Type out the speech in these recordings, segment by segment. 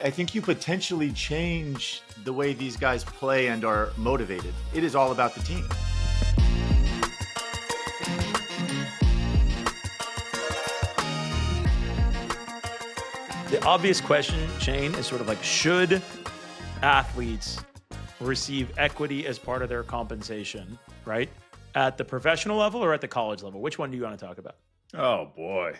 I think you potentially change the way these guys play and are motivated. It is all about the team. The obvious question, Shane, is sort of like, should athletes receive equity as part of their compensation, right? At the professional level or at the college level? Which one do you want to talk about? Oh, boy.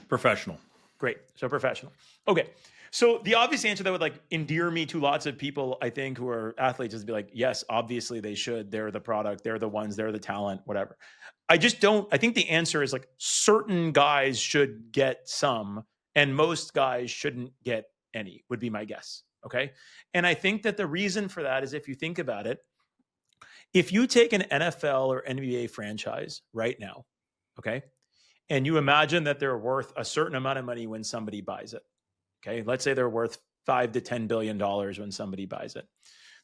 Professional. Great. So professional. Okay. So the obvious answer that would like endear me to lots of people, I think, who are athletes is to be like, yes, obviously they should. They're the product. They're the ones. They're the talent, whatever. I just don't. I think the answer is like certain guys should get some and most guys shouldn't get any, would be my guess. Okay. And I think that the reason for that is if you think about it, if you take an NFL or NBA franchise right now, okay, and you imagine that they're worth a certain amount of money when somebody buys it. Okay, let's say they're worth $5 to $10 billion when somebody buys it.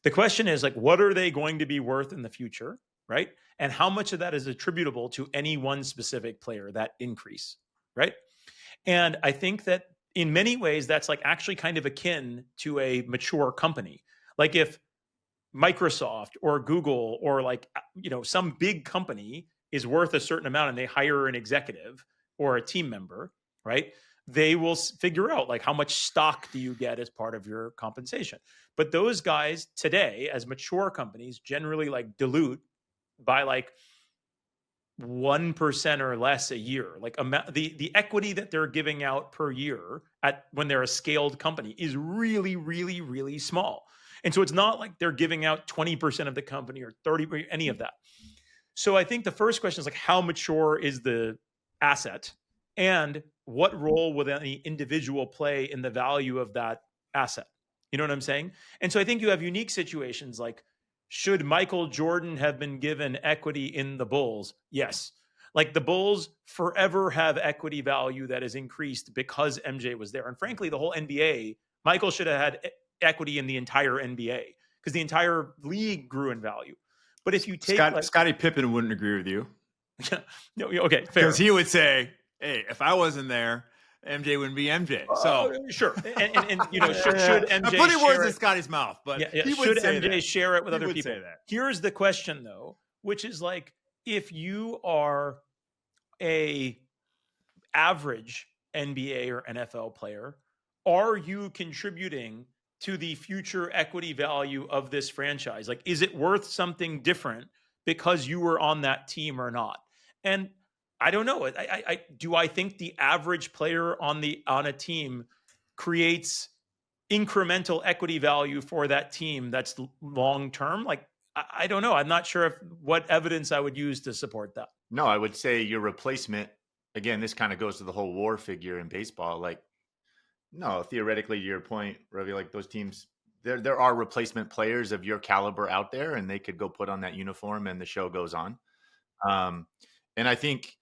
The question is like, what are they going to be worth in the future, right? And how much of that is attributable to any one specific player, that increase, right? And I think that in many ways, that's like actually kind of akin to a mature company. Like if Microsoft or Google or like, some big company is worth a certain amount and they hire an executive or a team member, right? They will figure out like how much stock do you get as part of your compensation. But those guys today, as mature companies, generally like dilute by like 1% or less a year. Like the equity that they're giving out per year when they're a scaled company is really, really, really small. And so it's not like they're giving out 20% of the company or 30%, any of that. So I think the first question is like, how mature is the asset? And what role will any individual play in the value of that asset? You know what I'm saying? And so I think you have unique situations like, should Michael Jordan have been given equity in the Bulls? Yes. Like the Bulls forever have equity value that is increased because MJ was there. And frankly, the whole NBA, Michael should have had equity in the entire NBA because the entire league grew in value. But if you take Scottie Pippen wouldn't agree with you. No, okay, fair. Because he would say, hey, if I wasn't there, MJ wouldn't be MJ. So sure. And should MJ I'm putting words in it? Scotty's mouth, but he would should say MJ that. share it with He other would people? say that. Here's the question though, which is like, if you are a average NBA or NFL player, are you contributing to the future equity value of this franchise? Like, is it worth something different because you were on that team or not? And I don't know. I think the average player on a team creates incremental equity value for that team that's long term? Like, I don't know. I'm not sure what evidence I would use to support that. No, I would say your replacement, again, this kind of goes to the whole war figure in baseball. Like, no, theoretically, to your point, Ravi, like those teams, there are replacement players of your caliber out there, and they could go put on that uniform and the show goes on. And I think,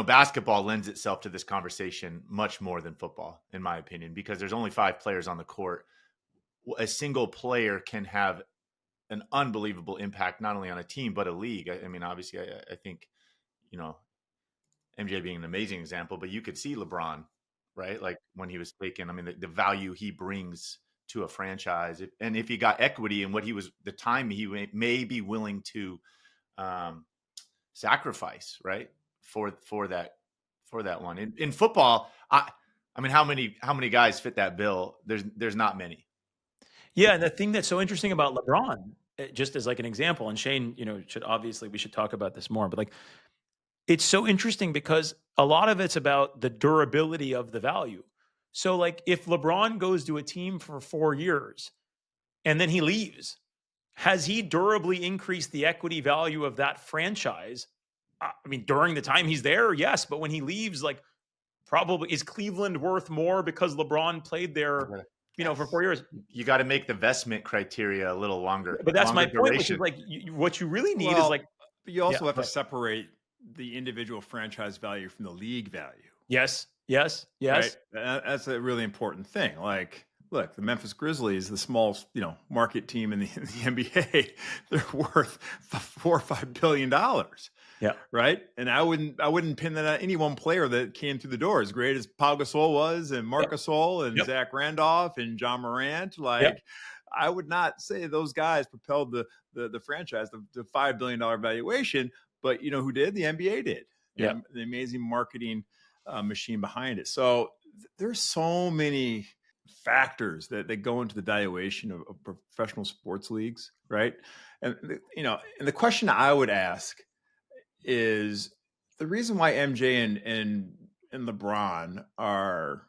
basketball lends itself to this conversation much more than football, in my opinion, because there's only 5 players on the court. A single player can have an unbelievable impact, not only on a team, but a league. I mean, obviously, I think, MJ being an amazing example, but you could see LeBron, right? Like when he was taken, I mean, the value he brings to a franchise, and if he got equity and the time he may be willing to sacrifice, right? For that one. In football, I mean, how many guys fit that bill? There's not many. Yeah, and the thing that's so interesting about LeBron, just as like an example, and Shane, we should talk about this more, but like, it's so interesting because a lot of it's about the durability of the value. So like, if LeBron goes to a team for 4 years and then he leaves, has he durably increased the equity value of that franchise? I mean, during the time he's there, yes, but when he leaves, like, probably is Cleveland worth more because LeBron played there, for 4 years? You got to make the investment criteria a little longer. But that's my point, which duration. is like, what you really need is like, you also have to separate the individual franchise value from the league value. Yes. Right? That's a really important thing. Like look, the Memphis Grizzlies, the small, market team in the NBA, they're worth $4 or $5 billion. Yeah. Right. And I wouldn't pin that on any one player that came through the door. As great as Pau Gasol was, and Marc Gasol, and Zach Randolph, and John Morant, I would not say those guys propelled the franchise the $5 billion valuation. But you know who did? The NBA did. Yeah. The amazing marketing machine behind it. So there's so many factors that go into the valuation of professional sports leagues, right? And and the question I would ask is, the reason why MJ and LeBron are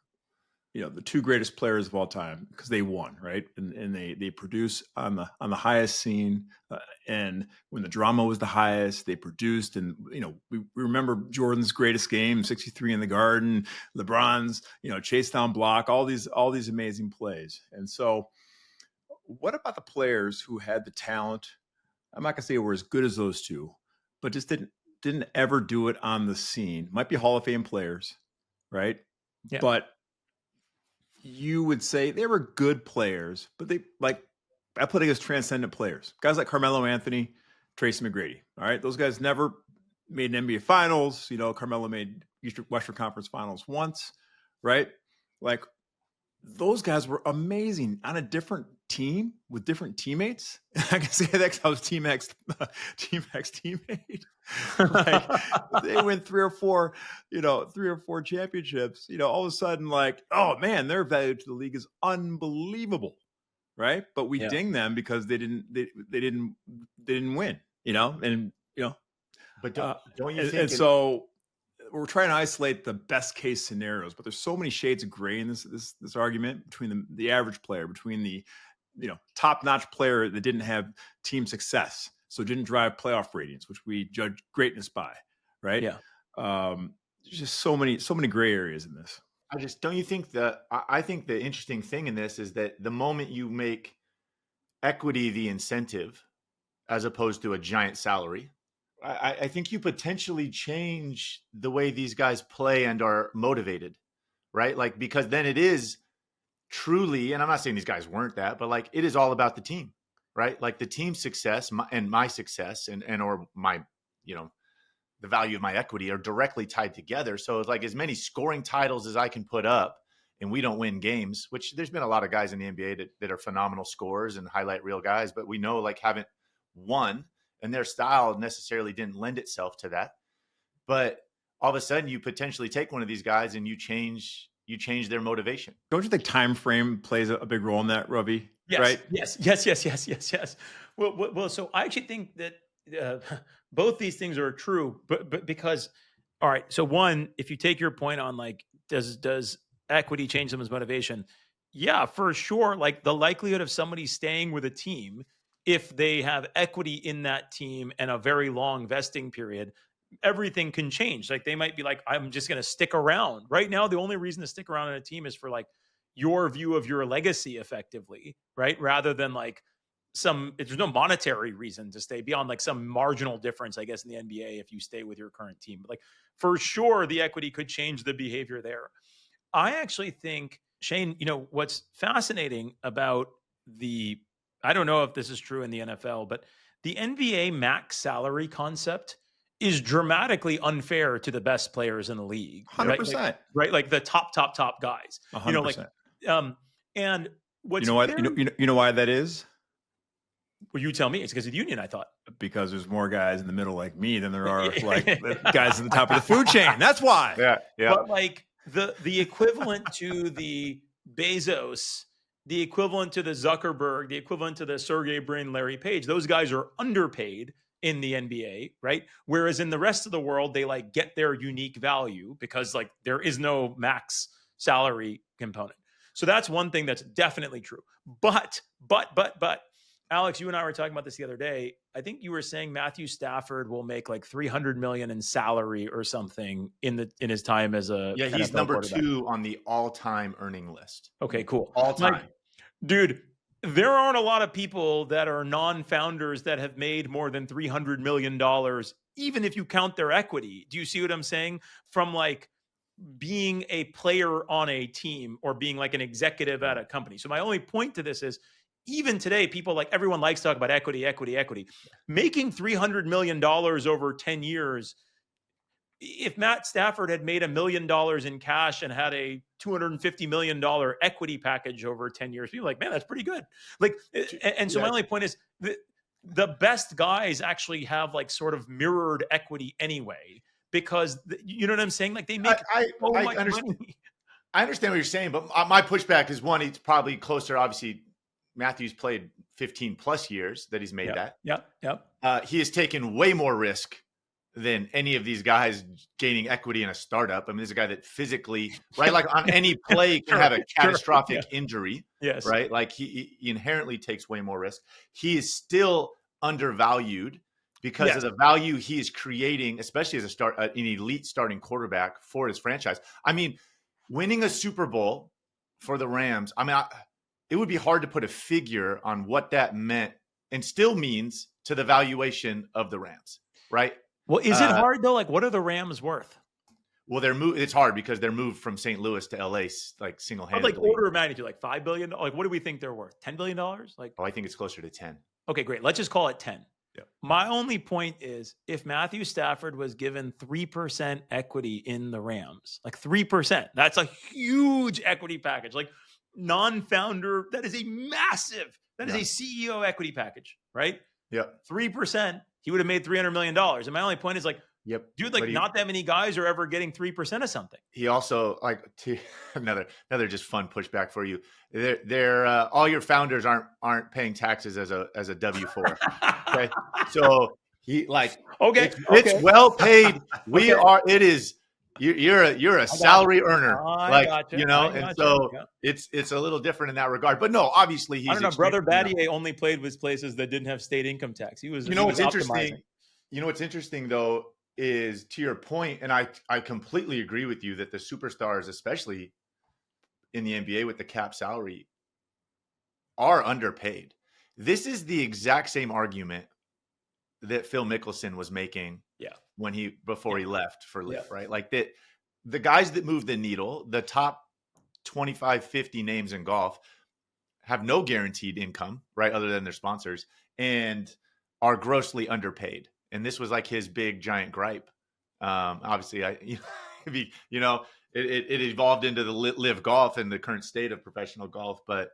the two greatest players of all time, because they won, right? And they produce on the highest scene, and when the drama was the highest, they produced. And we remember Jordan's greatest game, 63 in the Garden, LeBron's chase down block, all these amazing plays. And so, what about the players who had the talent? I'm not gonna say were as good as those two, but just didn't ever do it on the scene. Might be Hall of Fame players, right? Yeah. But you would say they were good players, but I put it as transcendent players. Guys like Carmelo Anthony, Tracy McGrady. All right. Those guys never made an NBA finals. Carmelo made Western Conference finals once, right? Like, those guys were amazing on a different team with different teammates. I can say that because I was Team X teammate. They win three or four championships. All of a sudden, oh man, their value to the league is unbelievable, right? But we ding them because they didn't win. But don't you think? And so we're trying to isolate the best case scenarios, but there's so many shades of gray in this argument between the average player, between the top-notch player that didn't have team success, so didn't drive playoff ratings, which we judge greatness by, right? Yeah. There's just so many gray areas in this. Don't you think I think the interesting thing in this is that the moment you make equity the incentive, as opposed to a giant salary, I think you potentially change the way these guys play and are motivated, right? Because then it is truly, and I'm not saying these guys weren't that, but it is all about the team, right? The team success and my success and or my, the value of my equity are directly tied together. So it's as many scoring titles as I can put up and we don't win games, which there's been a lot of guys in the NBA that are phenomenal scorers and highlight reel guys, but we know haven't won. And their style necessarily didn't lend itself to that. But all of a sudden, you potentially take one of these guys and you change their motivation. Don't you think time frame plays a big role in that, Ravi? Yes. Right? Yes. Well. So I actually think that both these things are true, but because, all right. So one, if you take your point on does equity change someone's motivation? Yeah, for sure. The likelihood of somebody staying with a team, if they have equity in that team and a very long vesting period, everything can change. They might be I'm just going to stick around. Right now, the only reason to stick around in a team is for your view of your legacy effectively, right? Rather than there's no monetary reason to stay beyond some marginal difference, I guess, in the NBA if you stay with your current team. But for sure, the equity could change the behavior there. I actually think, Shane, what's fascinating about I don't know if this is true in the NFL, but the NBA max salary concept is dramatically unfair to the best players in the league. 100%. Right? The top guys. 100%. And what's you know what? You know why that is? Well, you tell me. It's because of the union, I thought. Because there's more guys in the middle like me than there are guys at the top of the food chain. That's why. Yeah. But the equivalent to the Bezos, the equivalent to the Zuckerberg, the equivalent to the Sergey Brin, Larry Page, those guys are underpaid in the NBA, right? Whereas in the rest of the world, they get their unique value because there is no max salary component. So that's one thing that's definitely true. But, Alex, you and I were talking about this the other day. I think you were saying Matthew Stafford will make $300 million in salary or something in his time as a he's NFL number 2 on the all-time earning list. Okay, cool. All time. Dude, there aren't a lot of people that are non-founders that have made more than $300 million, even if you count their equity. Do you see what I'm saying? From being a player on a team or being like an executive at a company. So my only point to this is, even today, people like, everyone likes to talk about equity, equity, equity. Making $300 million over 10 years, if Matt Stafford had made $1 million in cash and had a $250 million equity package over 10 years, people are like, man, that's pretty good. Like, and so my only point is the best guys actually have like sort of mirrored equity anyway, because you know what I'm saying? Like, they make so much money. I understand what you're saying, but my pushback is, one, it's probably closer. Obviously, Matthew's played 15 plus years that he's made that. Yep. He has taken way more risk than any of these guys gaining equity in a startup. I mean, there's a guy that physically, right, like on any play can have a catastrophic injury. Yes. Right. Like he inherently takes way more risk. He is still undervalued because of the value he is creating, especially as an elite starting quarterback for his franchise. I mean, winning a Super Bowl for the Rams, I mean, it would be hard to put a figure on what that meant and still means to the valuation of the Rams, right? Well, is it hard though? Like, what are the Rams worth? Well, it's hard because they're moved from St. Louis to LA like single-handedly. Like order of magnitude, like $5 billion. Like, what do we think they're worth? $10 billion? Like, I think it's closer to 10. Okay, great. Let's just call it 10. Yeah. My only point is, if Matthew Stafford was given 3% equity in the Rams, like 3%, that's a huge equity package. Like, non-founder, that is a massive, that is a CEO equity package, right? Yeah. 3%, he would have made $300 million. And my only point is, like, dude, like, not that many guys are ever getting 3% of something. He also, like, another just fun pushback for you. They're all your founders aren't paying taxes as a W-4. Okay, so he like it's well paid. You're a salary earner, and so it's a little different in that regard. But no, obviously he's. I don't know. Brother Battier only played with places that didn't have state income tax. He was. What's interesting? You know what's interesting though is, to your point, and I completely agree with you that the superstars, especially in the NBA with the cap salary, are underpaid. This is the exact same argument that Phil Mickelson was making when before he left for LIV, right? Like that, the guys that move the needle, the top 25, 50 names in golf, have no guaranteed income, right? Other than their sponsors, and are grossly underpaid. And this was like his big giant gripe. Obviously, it evolved into the LIV golf and the current state of professional golf, but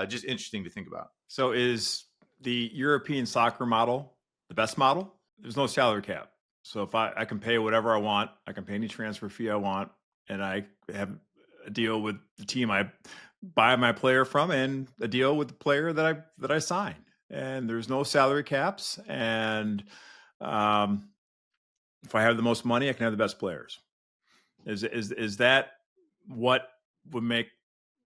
just interesting to think about. So is the European soccer model the best model? There's no salary cap. So if I can pay whatever I want, I can pay any transfer fee I want, and I have a deal with the team I buy my player from, and a deal with the player that I sign. And there's no salary caps. And if I have the most money, I can have the best players. Is that what would make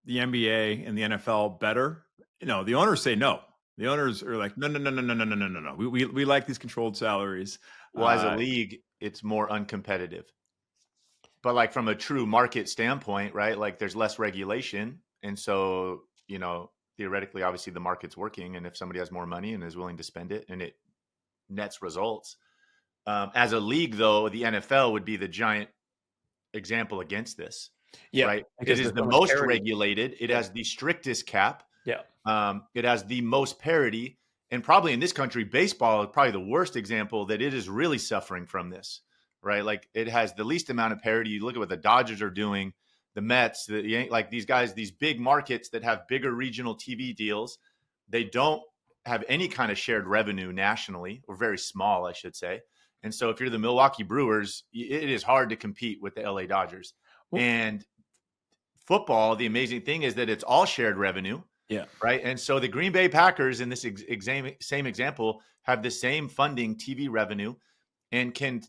the NBA and the NFL better? The owners say no. The owners are like, no. We like these controlled salaries. Well, as a league, it's more uncompetitive. But like from a true market standpoint, right? Like there's less regulation. And so, theoretically, obviously the market's working. And if somebody has more money and is willing to spend it, and it nets results. As a league, though, the NFL would be the giant example against this. Yeah. Right. It is the most regulated. It has the strictest cap. Yeah. It has the most parity, and probably in this country, baseball is probably the worst example that it is really suffering from this, right? Like it has the least amount of parity. You look at what the Dodgers are doing, the Mets, like these guys, these big markets that have bigger regional TV deals, they don't have any kind of shared revenue nationally, or very small, I should say. And so if you're the Milwaukee Brewers, it is hard to compete with the LA Dodgers. And football, the amazing thing is that it's all shared revenue. Yeah. Right. And so the Green Bay Packers in this same example have the same funding TV revenue and can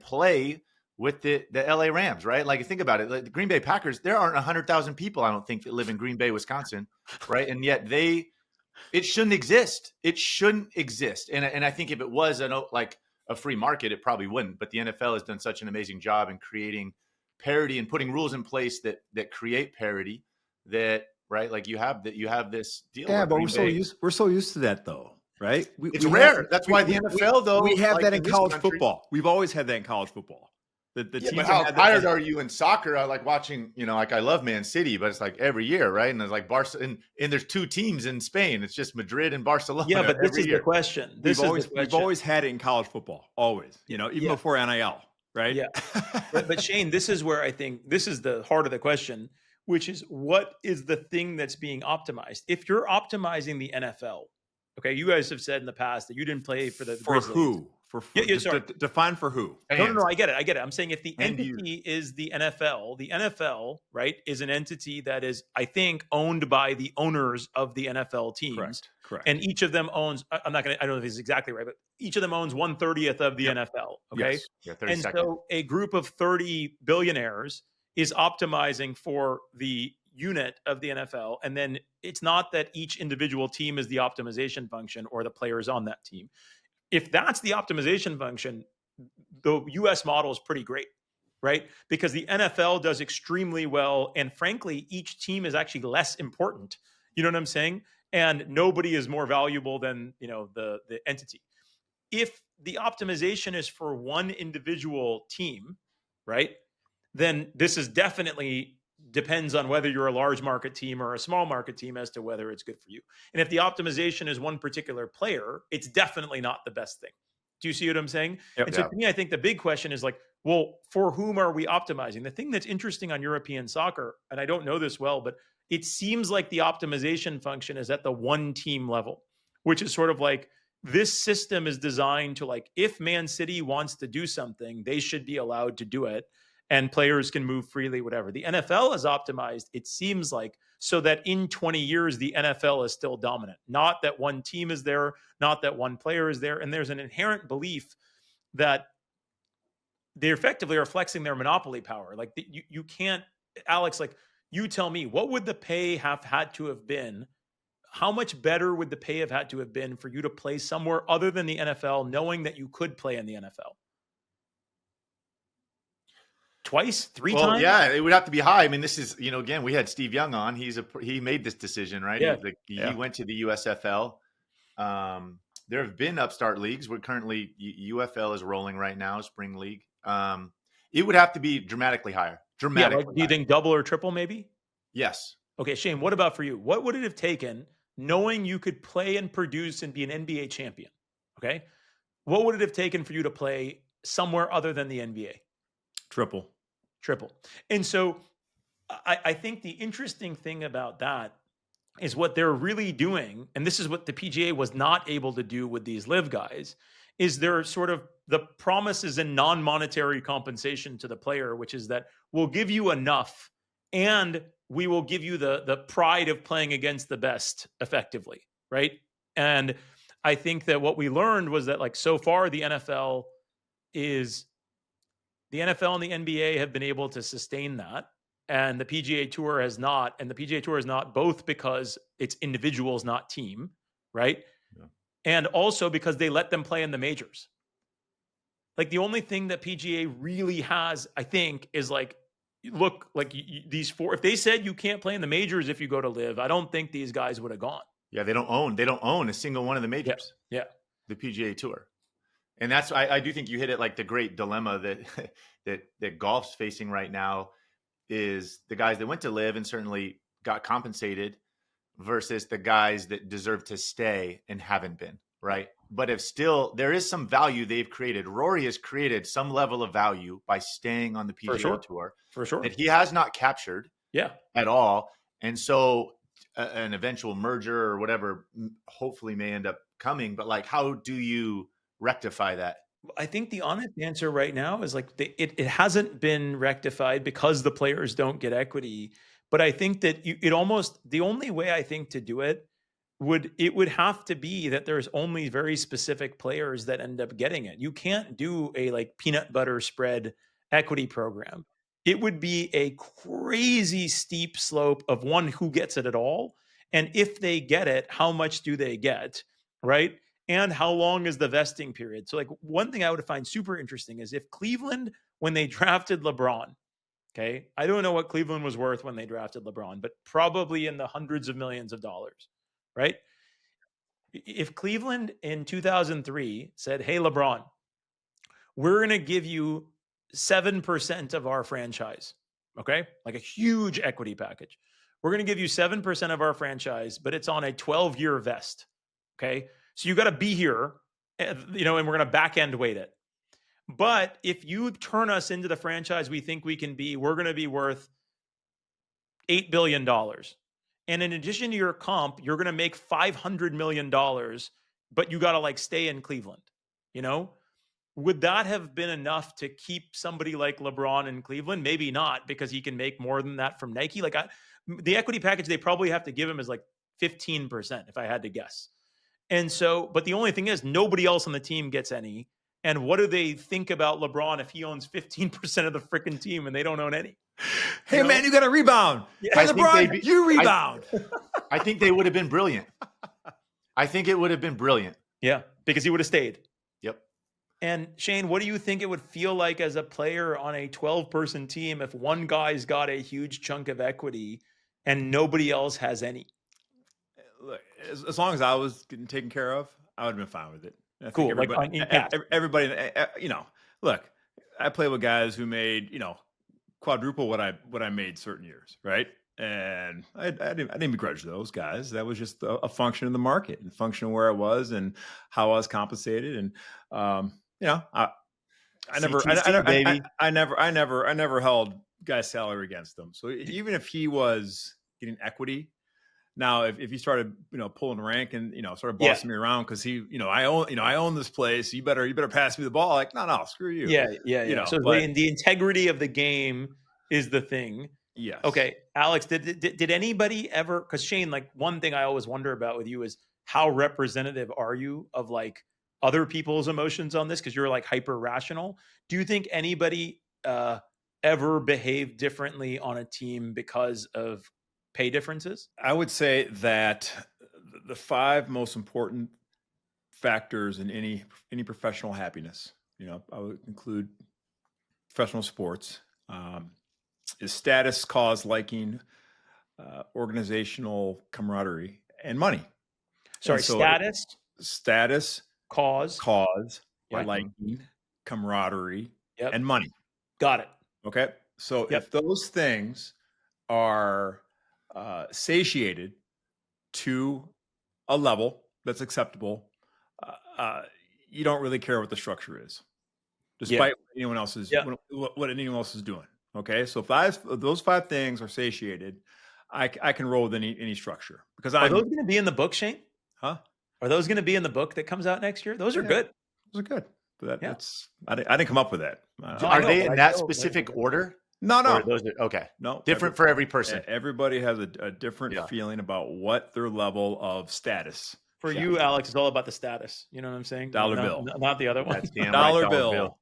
play with the LA Rams, right? Like think about it. Like the Green Bay Packers, there aren't 100,000 people, I don't think, that live in Green Bay, Wisconsin. Right. And yet it shouldn't exist. It shouldn't exist. And I think if it was a free market, it probably wouldn't. But the NFL has done such an amazing job in creating parity and putting rules in place that create parity that, right? Like you have this deal. Yeah, but we're so used to that though, right? It's rare. That's why the NFL though. We have that in college football. We've always had that in college football. The Yeah, but teams that how had tired the are you in soccer? I like watching, like I love Man City, but it's like every year, right? And there's like Barca, and there's two teams in Spain. It's just Madrid and Yeah, Barcelona but this every is the year. question. we've This is the always question. always had it in college football, always, even Yeah, before NIL, right? yeah. But Shane, this is where I think this is the heart of the question, which is what is the thing that's being optimized? If you're optimizing the NFL, okay, you guys have said in the past that you didn't play for the For Grizzlies. who? Yeah, yeah, Just sorry. define for who? No, no, no. Fans I get it. I get it. I'm saying if the and you. entity is the NFL, right, is an entity that is, I think, owned by the owners of the NFL teams, Correct. and each of them owns. I'm not going to. I don't know if this is exactly right, but each of them owns 1/30th of the Yep. NFL. Okay, Yes. Yeah, 30 and seconds. so a group of 30 billionaires is optimizing for the unit of the NFL, and then it's not that each individual team is the optimization function or the players on that team. If that's the optimization function, the US model is pretty great, right? Because the NFL does extremely well. And frankly, each team is actually less important. You know what I'm saying? And nobody is more valuable than, the entity. If the optimization is for one individual team, right? Then this is definitely depends on whether you're a large market team or a small market team as to whether it's good for you. And if the optimization is one particular player, it's definitely not the best thing. Do you see what I'm saying? Yep. And so Yeah. to me, I think the big question is like, well, for whom are we optimizing? The thing that's interesting on European soccer, and I don't know this well, but it seems like the optimization function is at the one team level, which is sort of like this system is designed to like, if Man City wants to do something, they should be allowed to do it and players can move freely, whatever. The NFL is optimized, it seems like, so that in 20 years, the NFL is still dominant. Not that one team is there, not that one player is there. And there's an inherent belief that they effectively are flexing their monopoly power. Like you can't, Alex, like you tell me, what would the pay have had to have been? How much better would the pay have had to have been for you to play somewhere other than the NFL, knowing that you could play in the NFL? Twice, three Well, times? yeah, it would have to be high. I mean, this is, again, we had Steve Young on. He made this decision, right? Yeah. He went to the USFL. There have been upstart leagues. We're currently UFL is rolling right now, spring league. It would have to be dramatically higher. Yeah, like, do you think double or triple maybe? Yes. Okay, Shane, what about for you? What would it have taken knowing you could play and produce and be an NBA champion? Okay. What would it have taken for you to play somewhere other than the NBA? Triple. And so I think the interesting thing about that is what they're really doing, and this is what the PGA was not able to do with these live guys, is they're sort of the promises in non-monetary compensation to the player, which is that we'll give you enough and we will give you the pride of playing against the best effectively, right? And I think that what we learned was that like so far the NFL and the NBA have been able to sustain that. And the PGA Tour has not. And the PGA Tour is not, both because it's individuals, not team, right? Yeah. And also because they let them play in the majors. Like the only thing that PGA really has, I think, is like, look, like these four, if they said you can't play in the majors if you go to live, I don't think these guys would have gone. Yeah, they don't own a single one of the majors. Yeah. The PGA Tour. And that's I do think you hit it, like the great dilemma that golf's facing right now is the guys that went to live and certainly got compensated versus the guys that deserve to stay and haven't been, right? But if still there is some value they've created. Rory has created some level of value by staying on the PGA Tour For sure. that he has not captured at all. And so an eventual merger or whatever hopefully may end up coming. But like, how do you rectify that? I think the honest answer right now is like it hasn't been rectified because the players don't get equity. But I think that the only way I think to do it would have to be that there's only very specific players that end up getting it. You can't do a like peanut butter spread equity program. It would be a crazy steep slope of one, who gets it at all, and if they get it, how much do they get, right? And how long is the vesting period? So, like, one thing I would find super interesting is if Cleveland, when they drafted LeBron, okay, I don't know what Cleveland was worth when they drafted LeBron, but probably in the hundreds of millions of dollars, right? If Cleveland in 2003 said, hey, LeBron, we're going to give you 7% of our franchise, okay? Like a huge equity package. We're going to give you 7% of our franchise, but it's on a 12-year vest, okay? So you got to be here, and we're going to back end weight it. But if you turn us into the franchise we think we can be, we're going to be worth $8 billion. And in addition to your comp, you're going to make $500 million, but you got to stay in Cleveland, Would that have been enough to keep somebody like LeBron in Cleveland? Maybe not, because he can make more than that from Nike. The equity package they probably have to give him is 15%, if I had to guess. And so, but the only thing is, nobody else on the team gets any. And what do they think about LeBron if he owns 15% of the freaking team and they don't own any? Hey, man, you got to rebound. Yeah. Hey, LeBron, you rebound. I think they would have been brilliant. I think it would have been brilliant. Yeah, because he would have stayed. Yep. And Shane, what do you think it would feel like as a player on a 12-person team if one guy's got a huge chunk of equity and nobody else has any? Look, as long as I was getting taken care of, I would have been fine with it. I Cool. think everybody, look, I play with guys who made, quadruple what I made certain years, right? And I didn't begrudge those guys. That was just a function of the market and function of where I was and how I was compensated. And I never held guys' salary against them. So even if he was getting equity. Now, if he started, pulling rank and, started bossing me around because I own this place. You better pass me the ball. No, screw you. Yeah. So the integrity of the game is the thing. Yes. Okay, Alex, did anybody ever? Because Shane, one thing I always wonder about with you is how representative are you of other people's emotions on this? Because you're hyper rational. Do you think anybody ever behaved differently on a team because of pay differences? I would say that the 5 most important factors in any professional happiness, I would include professional sports, is status, cause, liking, organizational camaraderie, and money. Sorry, and status, cause, liking, camaraderie, yep. and money. Got it. Okay. So if those things are satiated to a level that's acceptable, you don't really care what the structure is, despite what anyone else is what anyone else is doing. Okay, so if those 5 things are satiated, I can roll with any structure because are those going to be in the book, Shane? Huh? Are those going to be in the book that comes out next year? Those are good. Those are good. But that's I didn't come up with that. Are they in that specific order? No. Those are, okay. No. Different for every person. Everybody has a different feeling about what their level of status. For you, Alex, it's all about the status. You know what I'm saying? Dollar bill. Not the other one. That's damn dollar right, bill.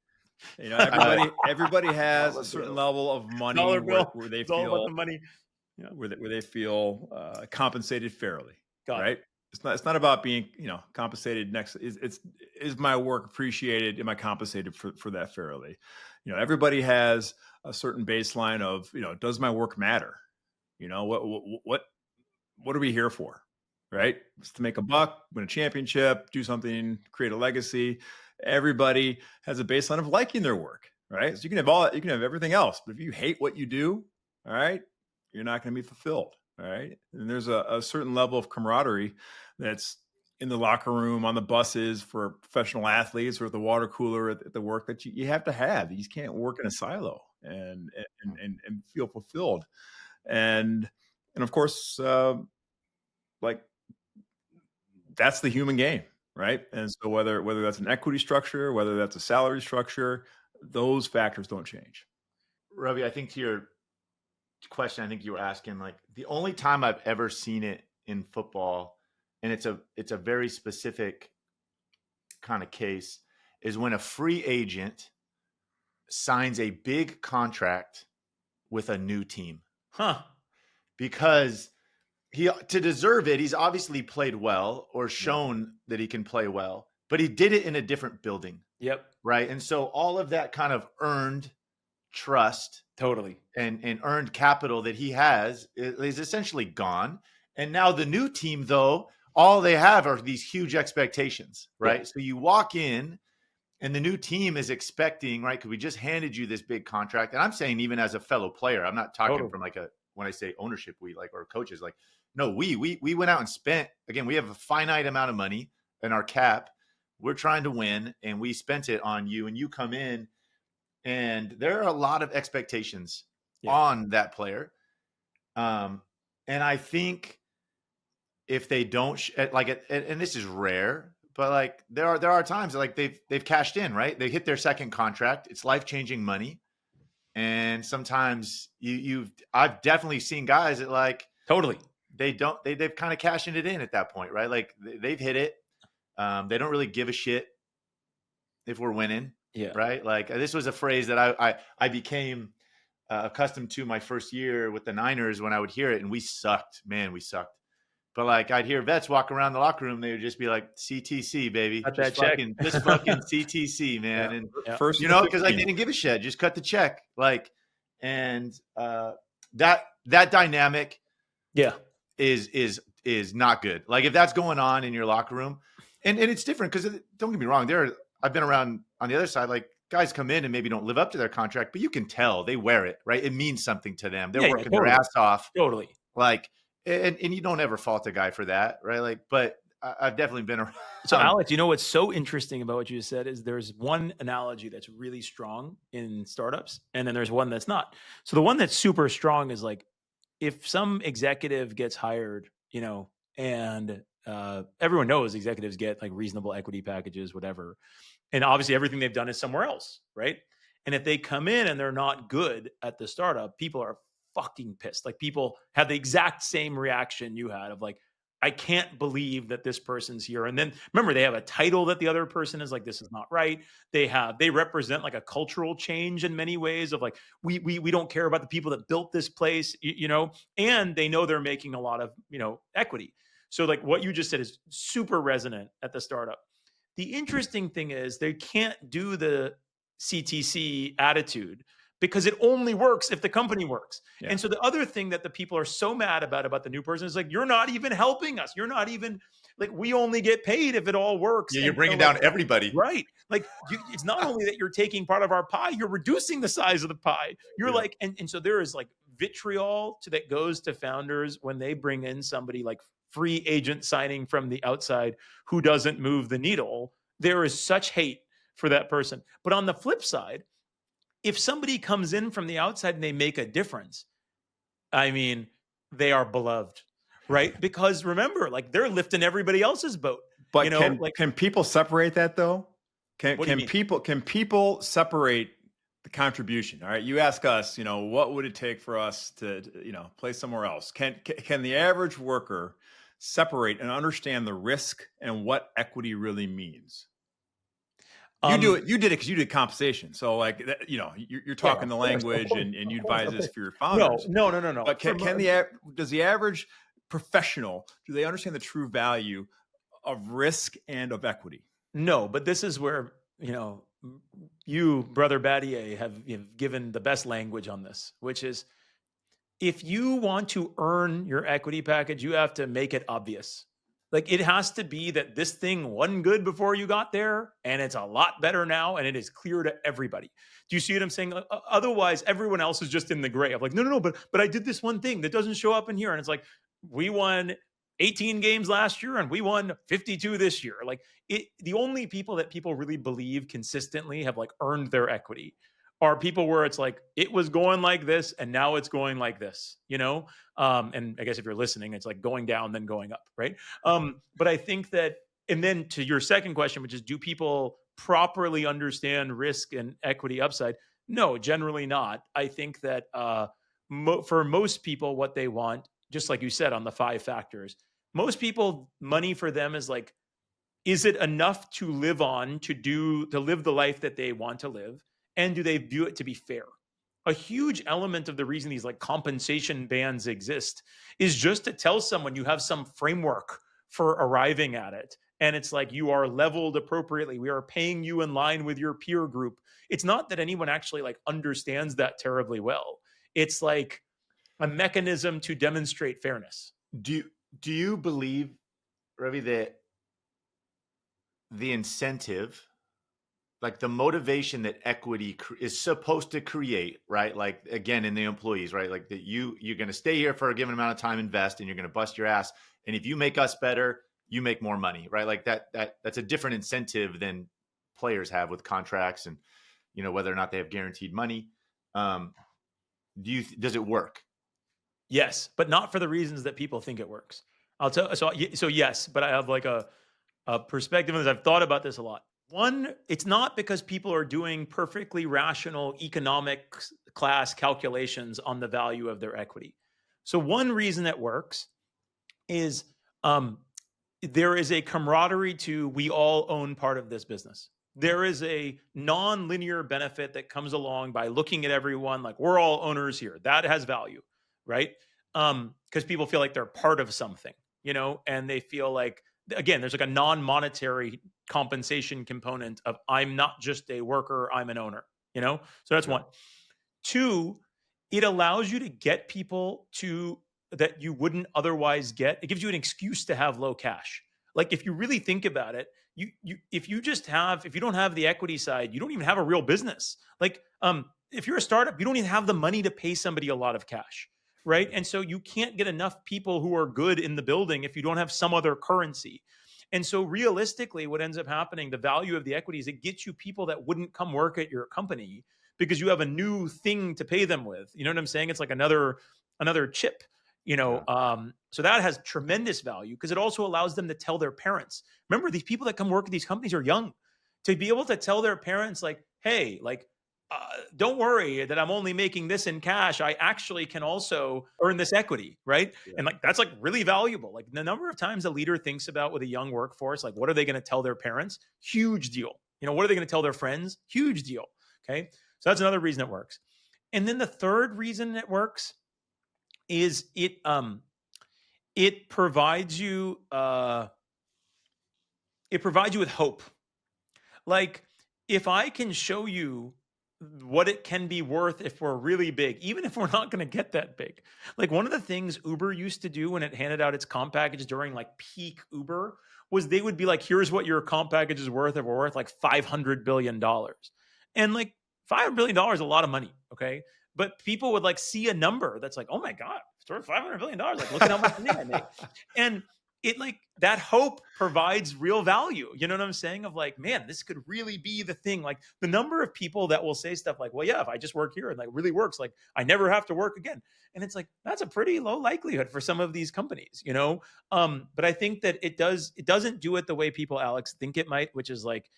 Everybody has a certain level of money where they feel about the money. Yeah. Where they feel compensated fairly. Right? It's not about being compensated next. Is my work appreciated? Am I compensated for that fairly? Everybody has a certain baseline of does my work matter? What are we here for? Right? It's to make a buck, win a championship, do something, create a legacy. Everybody has a baseline of liking their work, right? So you can have everything else, but if you hate what you do, all right, you're not going to be fulfilled, all right? And there's a certain level of camaraderie that's in the locker room, on the buses for professional athletes, or at the water cooler at the work that you have to have. You just can't work in a silo and feel fulfilled. And of course, that's the human game, right? And so whether that's an equity structure, whether that's a salary structure, those factors don't change. Ravi, I think to your question, I think you were asking the only time I've ever seen it in football, and it's a very specific kind of case, is when a free agent signs a big contract with a new team. Because to deserve it, he's obviously played well or shown that he can play well, but he did it in a different building. Yep. Right. And so all of that kind of earned trust totally and earned capital that he has is essentially gone. And now the new team, though, all they have are these huge expectations, right? Yeah. So you walk in And the new team is expecting, right? Because we just handed you this big contract. And I'm saying, even as a fellow player, I'm not talking Totally. from like when I say ownership, we like, or coaches, like, no, we went out and spent, again, we have a finite amount of money in our cap. We're trying to win, and we spent it on you, and you come in, and there are a lot of expectations on that player. And I think if they don't like it, and this is rare, but like there are times that like they've cashed in, right? They hit their second contract. It's life-changing money. And sometimes I've definitely seen guys that like Totally. they've kind of cashing it in at that point, right? Like they've hit it. They don't really give a shit if we're winning. Yeah. Right. Like this was a phrase that I became accustomed to my first year with the Niners when I would hear it, and we sucked, man, we sucked. But like I'd hear vets walk around the locker room, they would just be like, "CTC, baby, Cut just that check." fucking CTC, man." Yeah. And First, you know, because like they didn't give a shit, just cut the check, like, and that dynamic, Yeah. is not good. Like if that's going on in your locker room, and it's different because don't get me wrong, I've been around on the other side, like guys come in and maybe don't live up to their contract, but you can tell they wear it, right? It means something to them. They're working their ass off, Totally. like. And you don't ever fault a guy for that, right? Like, but I've definitely been around. So, Alex, you know what's so interesting about what you just said is there's one analogy that's really strong in startups, and then there's one that's not. So the one that's super strong is like if some executive gets hired, you know, and everyone knows executives get like reasonable equity packages, whatever, and obviously everything they've done is somewhere else, right? And if they come in and they're not good at the startup, people are fucking pissed. Like people have the exact same reaction you had of like, I can't believe that this person's here. And then remember, they have a title that the other person is like, this is not right. They represent like a cultural change in many ways of like, we don't care about the people that built this place, you know, and they know they're making a lot of, you know, equity. So like what you just said is super resonant at the startup. The interesting thing is they can't do the CTC attitude because it only works if the company works. Yeah. And so the other thing that the people are so mad about the new person is like, you're not even helping us. You're not even like, we only get paid if it all works. Yeah, you're And bringing so, down everybody. right. Like it's not only that you're taking part of our pie, you're reducing the size of the pie. You're like, and so there is like vitriol that goes to founders when they bring in somebody like free agent signing from the outside who doesn't move the needle. There is such hate for that person. But on the flip side, if somebody comes in from the outside and they make a difference, I mean, they are beloved, right? Because remember, like they're lifting everybody else's boat. But you know, can people separate that though? What do you mean? Can people separate the contribution? All right, you ask us, you know, what would it take for us to, you know, play somewhere else? Can the average worker separate and understand the risk and what equity really means? You do it. You did it because you did compensation. So like, you know, you're talking the language and you advise this for your founders. No. But does the average professional, do they understand the true value of risk and of equity? No, but this is where, you know, you, Brother Battier, have given the best language on this, which is if you want to earn your equity package, you have to make it obvious. Like it has to be that this thing wasn't good before you got there and it's a lot better now and it is clear to everybody. Do you see what I'm saying? Otherwise, everyone else is just in the gray of like, no, but I did this one thing that doesn't show up in here. And it's like, we won 18 games last year and we won 52 this year. Like the only people that people really believe consistently have like earned their equity are people where it's like, it was going like this and now it's going like this, you know? And I guess if you're listening, it's like going down, then going up, right? But I think that, and then to your second question, which is, do people properly understand risk and equity upside? No, generally not. I think that for most people, what they want, just like you said on the 5 factors, most people, money for them is like, is it enough to live on, to live the life that they want to live? And do they view it to be fair? A huge element of the reason these like compensation bands exist is just to tell someone you have some framework for arriving at it. And it's like, you are leveled appropriately. We are paying you in line with your peer group. It's not that anyone actually like understands that terribly well. It's like a mechanism to demonstrate fairness. Do you believe, Ravi, that the incentive like the motivation that equity is supposed to create, right? Like again, in the employees, right? Like that you're going to stay here for a given amount of time, invest, and you're going to bust your ass. And if you make us better, you make more money, right? Like that's a different incentive than players have with contracts and, whether or not they have guaranteed money. Does it work? Yes, but not for the reasons that people think it works. I'll tell. So yes, but I have like a perspective on this. I've thought about this a lot. One, it's not because people are doing perfectly rational economic class calculations on the value of their equity. So one reason it works is there is a camaraderie to we all own part of this business. There is a non-linear benefit that comes along by looking at everyone like we're all owners here. That has value, right? Because people feel like they're part of something, and they feel like, again, there's like a non-monetary compensation component of I'm not just a worker, I'm an owner, so that's one. Two, it allows you to get people to that you wouldn't otherwise get. It gives you an excuse to have low cash. Like if you really think about it, if you don't have the equity side, you don't even have a real business. Like if you're a startup, you don't even have the money to pay somebody a lot of cash, right? And so you can't get enough people who are good in the building if you don't have some other currency. And so realistically, what ends up happening, the value of the equity is it gets you people that wouldn't come work at your company because you have a new thing to pay them with. You know what I'm saying? It's like another chip, so that has tremendous value because it also allows them to tell their parents. Remember, these people that come work at these companies are young. To be able to tell their parents like, hey, like, don't worry that I'm only making this in cash. I actually can also earn this equity, right? Yeah. And like that's like really valuable. Like the number of times a leader thinks about with a young workforce, like what are they going to tell their parents? Huge deal. What are they going to tell their friends? Huge deal. Okay, so that's another reason it works. And then the third reason it works is it provides you with hope. Like if I can show you what it can be worth if we're really big, even if we're not going to get that big. Like one of the things Uber used to do when it handed out its comp package during like peak Uber was they would be like, here's what your comp package is worth if we're worth like $500 billion. And like $500 billion is a lot of money. Okay. But people would like see a number that's like, oh my God, it's worth $500 billion. Like look at how much money I make. And it like that hope provides real value. You know what I'm saying? Of like, man, this could really be the thing. Like the number of people that will say stuff like, well, yeah, if I just work here and like really works, like I never have to work again. And it's like, that's a pretty low likelihood for some of these companies, But I think that it doesn't do it the way people, Alex, think it might, which is like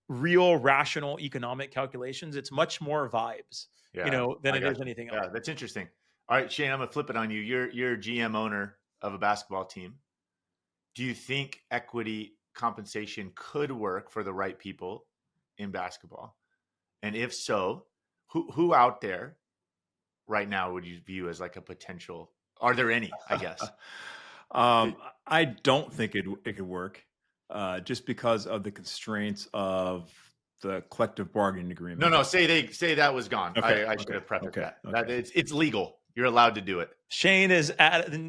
real rational economic calculations. It's much more vibes, than it is anything else. Yeah, that's interesting. All right, Shane, I'm gonna flip it on you. You're GM owner of a basketball team. Do you think equity compensation could work for the right people in basketball? And if so, who out there right now would you view as like a potential? Are there any, I guess? I don't think it could work just because of the constraints of the collective bargaining agreement. No, say that was gone. Okay. I should have prefaced that. That it's legal. You're allowed to do it. Shane is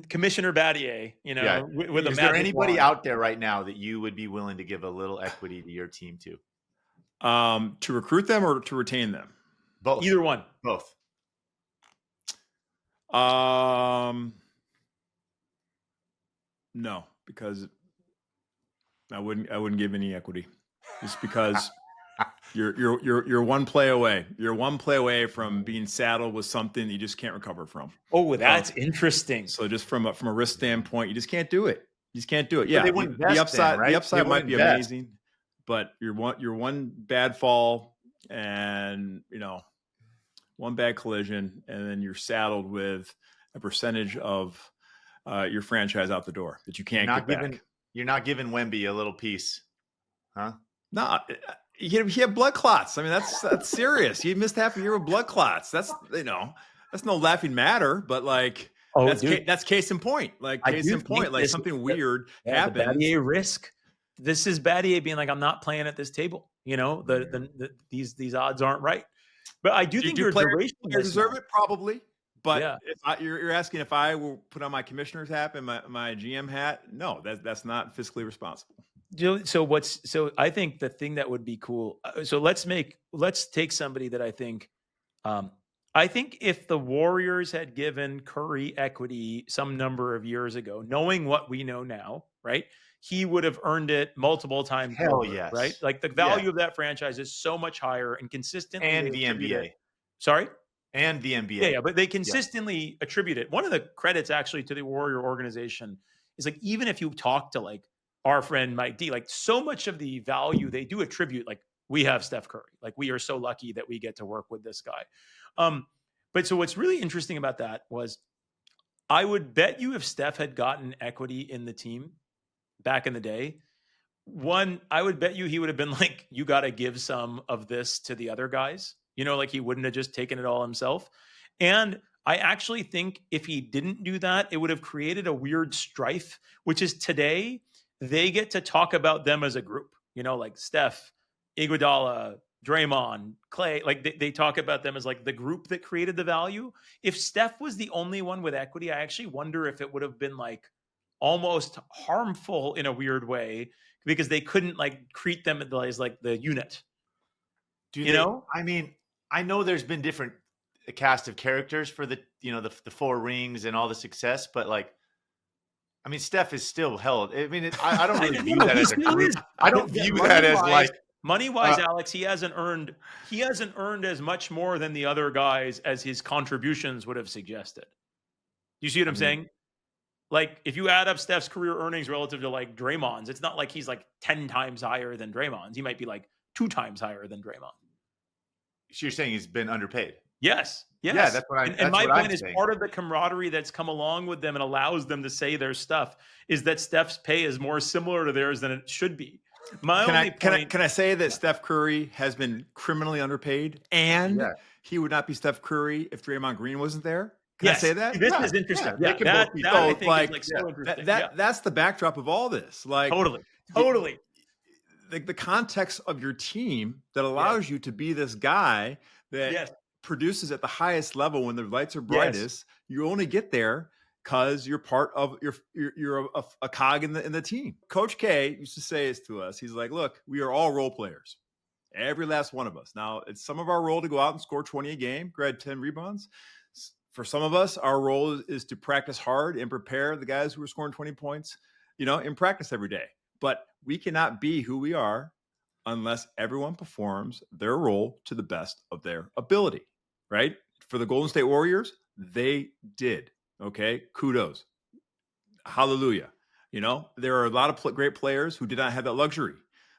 Commissioner Battier, yeah. with is there anybody out there right now that you would be willing to give a little equity to your team to? To recruit them or to retain them? Both. Either one. Both. No, because I wouldn't give any equity just because you're one play away. You're one play away from being saddled with something that you just can't recover from. Oh, that's interesting. So just from a risk standpoint, you just can't do it. You just can't do it. Yeah, the upside might be amazing, but you're one bad fall and one bad collision, and then you're saddled with a percentage of your franchise out the door that you can't get back. You're not giving Wemby a little piece, huh? No, he had blood clots. I mean, that's serious. He missed half a year with blood clots. That's that's no laughing matter. But like, that's case in point. Like case in point, like something weird happens. Battier risk. This is Battier being like, I'm not playing at this table. These odds aren't right. But I do think your duration deserve it probably. But if you're asking if I will put on my commissioner's hat and my GM hat, no, that's not fiscally responsible. So I think the thing that would be cool. So let's take somebody that um, I think if the Warriors had given Curry equity some number of years ago, knowing what we know now, right? He would have earned it multiple times Hell over, right? yes. Like the Yeah. value of that franchise is so much higher and consistently And they the attribute it. NBA. Sorry? And the Yeah, NBA. yeah, but they Yeah. consistently attribute it. One of the credits actually to the Warrior organization is like even if you talk to like our friend Mike D, like so much of the value they do attribute, like we have Steph Curry, like we are so lucky that we get to work with this guy. Um, but so what's really interesting about that was I would bet you if Steph had gotten equity in the team back in the day, one, I would bet you he would have been like, you got to give some of this to the other guys. Like he wouldn't have just taken it all himself. And I actually think if he didn't do that, it would have created a weird strife, which is today they get to talk about them as a group, like Steph, Iguodala, Draymond, Clay, like they talk about them as like the group that created the value. If Steph was the only one with equity, I actually wonder if it would have been like almost harmful in a weird way because they couldn't like treat them as like the unit. Do You they? know? I mean, I know there's been different cast of characters for the 4 rings and all the success, but like, I mean, Steph is still held. I mean, I don't really view that He as a still group. is. I don't view that as like Money wise, uh, Alex, he hasn't earned as much more than the other guys as his contributions would have suggested. You see what I I'm mean, saying? Like if you add up Steph's career earnings relative to like Draymond's, it's not like he's like 10 times higher than Draymond's. He might be like 2 times higher than Draymond. so you're saying he's been underpaid. Yes. Yeah, Yes. And that's my what I'm point is saying. part of the camaraderie that's come along with them and allows them to say their stuff is that Steph's pay is more similar to theirs than it should be. My only point. Can I say that Steph Curry has been criminally underpaid, and Yeah. he would not be Steph Curry if Draymond Green wasn't there? Can I Yes. say that? This Yeah, is interesting. yeah, Yeah. they can That both be I So, think like, is like so interesting. that's the backdrop of all this. Like, Totally. y- Totally. the context of your team that Yes. allows you to be this guy that Yes. produces at the highest level when the lights are Yes. brightest. You only get there because you're part of you're a cog in the team. Coach K used to say this to us. He's like, look, we are all role players. Every last one of us. Now, it's some of our role to go out and score 20 a game, grab 10 rebounds. For some of us, our role is to practice hard and prepare the guys who are scoring 20 points, in practice every day. But we cannot be who we are unless everyone performs their role to the best of their ability, right? For the Golden State Warriors, they did. Okay. Kudos. Hallelujah. There are a lot of great players who did not have that luxury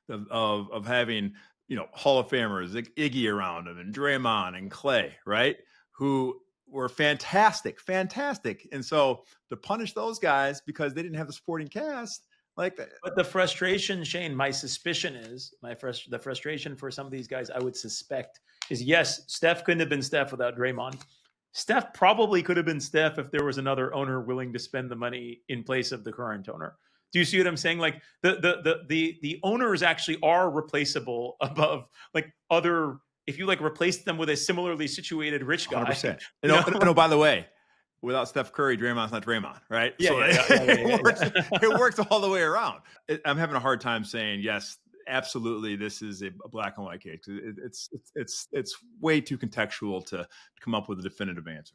of having, Hall of Famers like Iggy around them and Draymond and Clay, right? Who were fantastic. And so to punish those guys because they didn't have the supporting cast, like that. But the frustration, Shane, my suspicion is the frustration for some of these guys, I would suspect, is yes, Steph couldn't have been Steph without Draymond. Steph probably could have been Steph if there was another owner willing to spend the money in place of the current owner. Do you see what I'm saying? Like the owners actually are replaceable above like other. If you like replace them with a similarly situated rich guy, 100%. No, by the way, without Steph Curry, Draymond's not Draymond, right? Yeah, So it works all the way around. I'm having a hard time saying yes. Absolutely, this is a black and white case. It's way too contextual to come up with a definitive answer.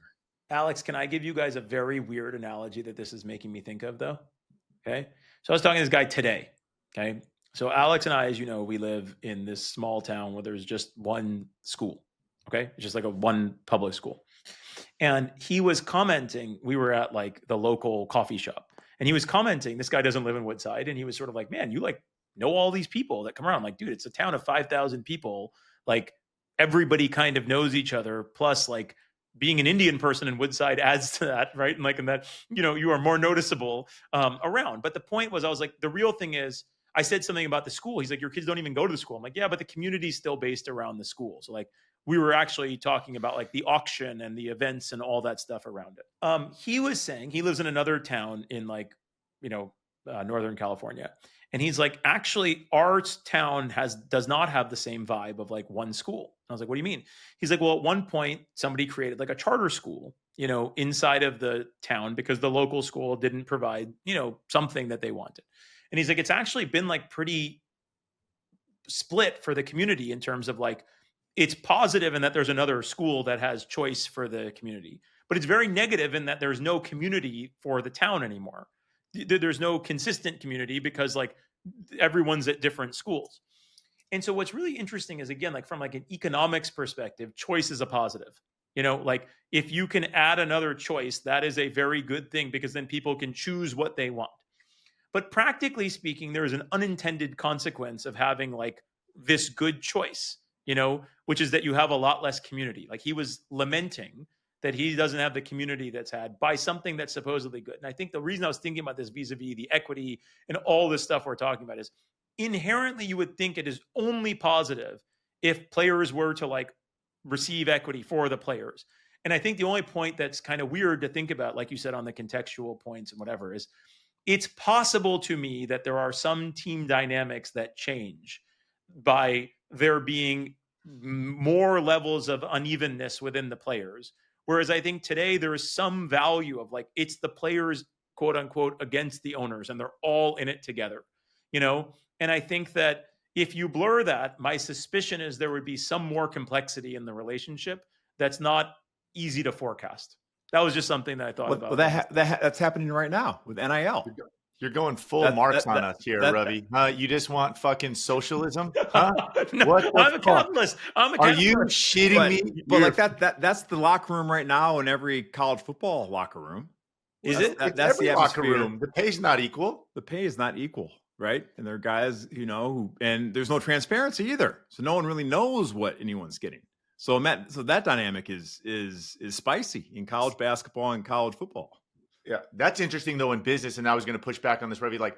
Alex, can I give you guys a very weird analogy that this is making me think of, though? Okay, so I was talking to this guy today. Okay, so Alex and I, as you know, we live in this small town where there's just one school. Okay, it's just like a one public school. And he was commenting, we were at like the local coffee shop, and he was commenting, this guy doesn't live in Woodside, and he was sort of like, man, you like know all these people that come around. I'm like, dude, it's a town of 5,000 people. Like everybody kind of knows each other. Plus, like being an Indian person in Woodside adds to that, right? And like, and that, you are more noticeable around. But the point was, I was like, the real thing is, I said something about the school. He's like, your kids don't even go to the school. I'm like, yeah, but the community's still based around the school. So like, we were actually talking about like the auction and the events and all that stuff around it. He was saying he lives in another town in like, Northern California. And he's like, actually, our town does not have the same vibe of like one school. I was like, what do you mean? He's like, well, at one point, somebody created like a charter school inside of the town because the local school didn't provide, something that they wanted. And he's like, it's actually been like pretty split for the community in terms of like, it's positive in that there's another school that has choice for the community, but it's very negative in that there's no community for the town anymore. There's no consistent community because like everyone's at different schools. And so what's really interesting is, again, like from like an economics perspective, choice is a positive. Like if you can add another choice, that is a very good thing because then people can choose what they want. But practically speaking, there is an unintended consequence of having like this good choice, which is that you have a lot less community. Like he was lamenting that he doesn't have the community that's had by something that's supposedly good. And I think the reason I was thinking about this vis-a-vis the equity and all this stuff we're talking about is inherently you would think it is only positive if players were to like receive equity for the players. And I think the only point that's kind of weird to think about, like you said, on the contextual points and whatever, is it's possible to me that there are some team dynamics that change by there being more levels of unevenness within the players. Whereas I think today there is some value of like, it's the players, quote unquote, against the owners, and they're all in it together, And I think that if you blur that, my suspicion is there would be some more complexity in the relationship that's not easy to forecast. That was just something that I thought about. Well, that's happening right now with NIL. You're going full Marx on us here, Ravi. You just want fucking socialism? Huh? No, I'm a capitalist. Are you shitting me? But like that's the locker room right now in every college football locker room. Is it? That's the locker room. The pay's not equal. The pay is not equal, right? And there are guys, and there's no transparency either. So no one really knows what anyone's getting. So that dynamic is spicy in college basketball and college football. Yeah, that's interesting though in business. And I was going to push back on this, Ravi. Like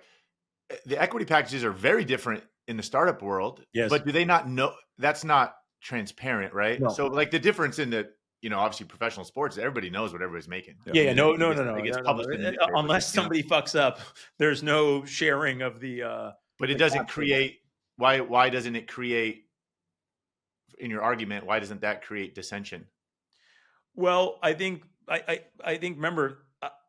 the equity packages are very different in the startup world. Yes. But do they not know that's not transparent, right? No. So like the difference in the obviously professional sports, everybody knows what everybody's making. Yeah. No. It gets published in the newspaper, unless somebody fucks up, there's no sharing of the. But it doesn't create. Why doesn't it create? In your argument, why doesn't that create dissension? Well, I think remember.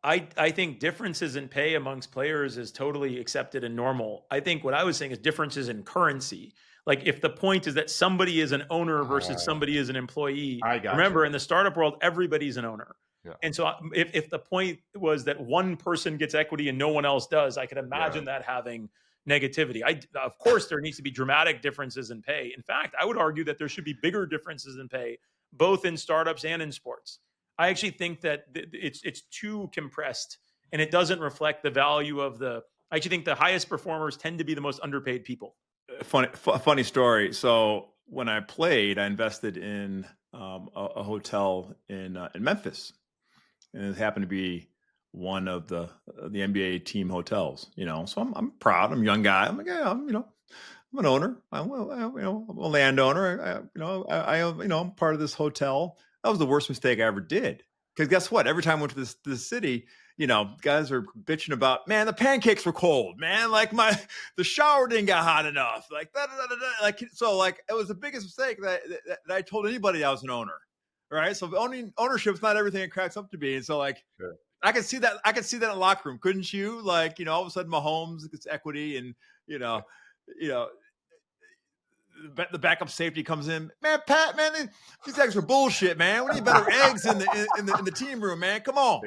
I think differences in pay amongst players is totally accepted and normal. I think what I was saying is differences in currency. Like if the point is that somebody is an owner versus somebody is an employee, remember in the startup world, everybody's an owner. Yeah. And so if the point was that one person gets equity and no one else does, I could imagine that having negativity. Of course, there needs to be dramatic differences in pay. In fact, I would argue that there should be bigger differences in pay, both in startups and in sports. I actually think that it's too compressed and it doesn't reflect the value of I actually think the highest performers tend to be the most underpaid people. Funny story. So when I played, I invested in a hotel in Memphis, and it happened to be one of the NBA team hotels. So I'm proud. I'm a young guy. I'm like, yeah, I'm an owner. I'm a landowner. I'm part of this hotel. That was the worst mistake I ever did. Because guess what? Every time I went to this city, guys are bitching about, man, the pancakes were cold, man. Like the shower didn't get hot enough. Like like it was the biggest mistake that I told anybody I was an owner. Right. So ownership is not everything it cracks up to be. And so like, sure. I could see that in the locker room. Couldn't you? Like, all of a sudden Mahomes gets equity and, the backup safety comes in, man. Pat, man, these eggs are bullshit, man. We need better eggs in the team room, man. Come on,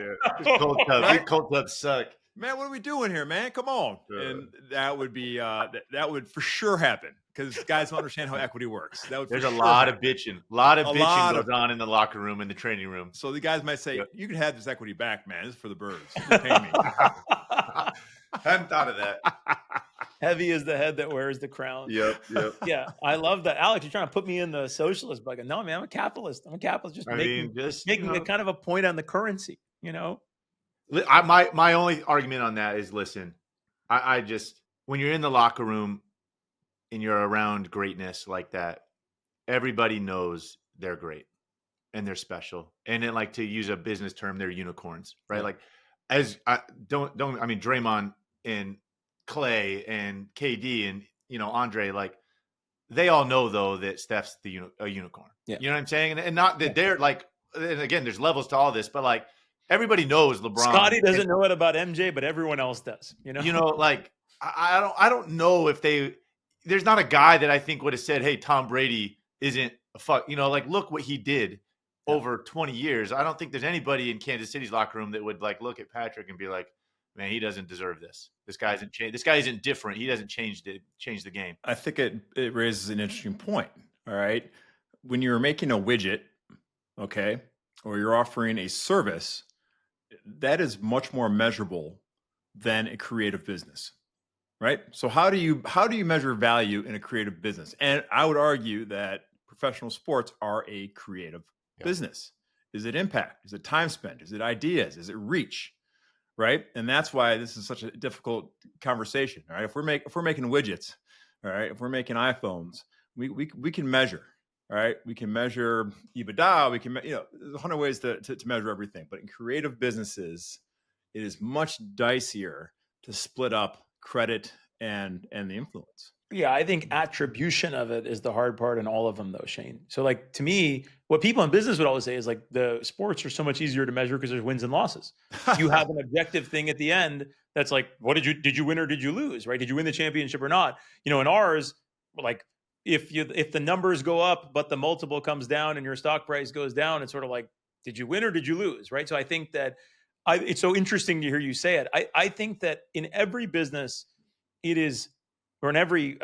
cold tubs. Right? Cold tubs suck, man. What are we doing here, man? Come on, and that would be that would for sure happen because guys don't understand how equity works. There's a lot of bitching. A lot of bitching goes on in the locker room, in the training room. So the guys might say, "You can have this equity back, man. This is for the birds. You're paying me." I hadn't thought of that. Heavy is the head that wears the crown. Yep. Yeah, I love that. Alex, you're trying to put me in the socialist bucket. No, man, I'm a capitalist. Just making a kind of a point on the currency, My only argument on that is, listen, I just, when you're in the locker room and you're around greatness like that, everybody knows they're great and they're special. And then, like, to use a business term, they're unicorns, right? Yeah. Like, Draymond and Clay and KD and Andre, like they all know though that Steph's a unicorn. Yeah. You know what I'm saying? And not that they're like and again, there's levels to all this, but like everybody knows LeBron. Scotty doesn't know it about MJ, but everyone else does. Like I don't know if there's not a guy that I think would have said, hey, Tom Brady isn't a fuck. Like look what he did over 20 years. I don't think there's anybody in Kansas City's locker room that would like look at Patrick and be like, man, he doesn't deserve this. This guy isn't changed. This guy isn't different. He doesn't change the game. I think it raises an interesting point. All right. When you're making a widget, okay, or you're offering a service, that is much more measurable than a creative business. Right. So how do you measure value in a creative business? And I would argue that professional sports are a creative business. Is it impact? Is it time spent? Is it ideas? Is it reach? Right. And that's why this is such a difficult conversation. All right. If we're making widgets, all right, if we're making iPhones, we can measure. All right. We can measure EBITDA. We can, there's 100 ways to measure everything. But in creative businesses, it is much dicier to split up credit and the influence. Yeah, I think attribution of it is the hard part in all of them, though, Shane. So, like, to me, what people in business would always say is like the sports are so much easier to measure because there's wins and losses. You have an objective thing at the end that's like, what did you win or did you lose, right? Did you win the championship or not? In ours, like if the numbers go up but the multiple comes down and your stock price goes down, it's sort of like, did you win or did you lose, right? So I think that it's so interesting to hear you say it. I think that in every business, it is, or in every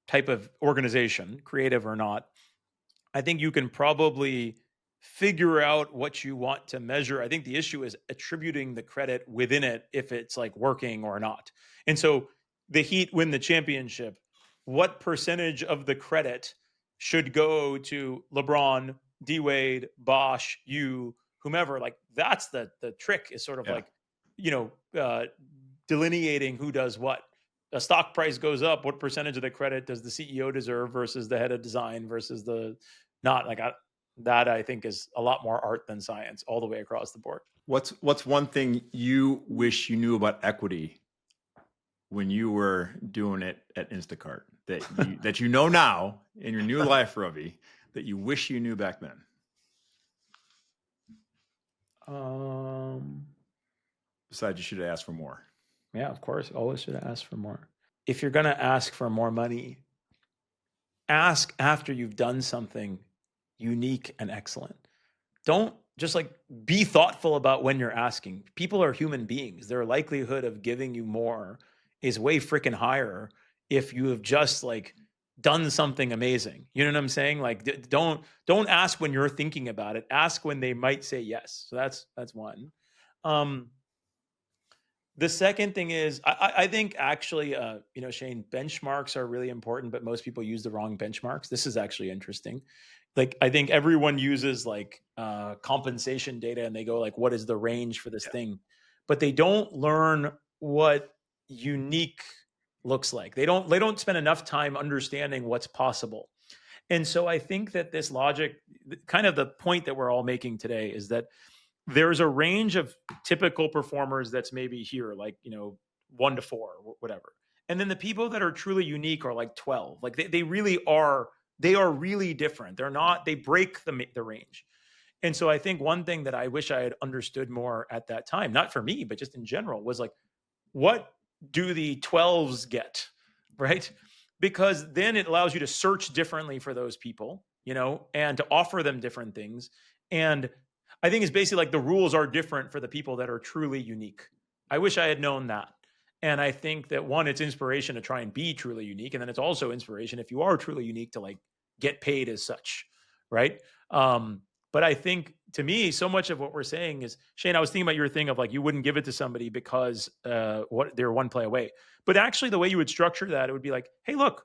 type of organization, creative or not, I think you can probably figure out what you want to measure. I think the issue is attributing the credit within it, if it's like working or not. And so the Heat win the championship. What percentage of the credit should go to LeBron, D Wade, Bosch, you, whomever? Like that's the trick, is sort of like, delineating who does what. A stock price goes up, what percentage of the credit does the CEO deserve versus the head of design versus the not? Like that I think is a lot more art than science all the way across the board. What's one thing you wish you knew about equity when you were doing it at Instacart that you know now in your new life, Ravi, that you wish you knew back then? Besides, you should have asked for more. Yeah, of course. Always should have asked for more. If you're going to ask for more money, ask after you've done something unique and excellent. Don't just like be thoughtful about when you're asking. People are human beings. Their likelihood of giving you more is way freaking higher if you have just like done something amazing. You know what I'm saying? Like don't ask when you're thinking about it. Ask when they might say yes. So that's one. The second thing is, I think actually, Shane, benchmarks are really important, but most people use the wrong benchmarks. This is actually interesting. Like, I think everyone uses like compensation data and they go like, what is the range for this thing? But they don't learn what unique looks like. They don't spend enough time understanding what's possible. And so I think that this logic, kind of the point that we're all making today, is that there's a range of typical performers that's maybe here, like, 1 to 4, whatever. And then the people that are truly unique are like 12. Like they are really different. They break the range. And so I think one thing that I wish I had understood more at that time, not for me, but just in general, was like, what do the 12s get, right? Because then it allows you to search differently for those people, and to offer them different things. And I think it's basically like the rules are different for the people that are truly unique. I wish I had known that. And I think that one, it's inspiration to try and be truly unique. And then it's also inspiration, if you are truly unique, to like get paid as such. Right. But I think, to me, so much of what we're saying is, Shane, I was thinking about your thing of like, you wouldn't give it to somebody because they're one play away. But actually the way you would structure that, it would be like, hey, look,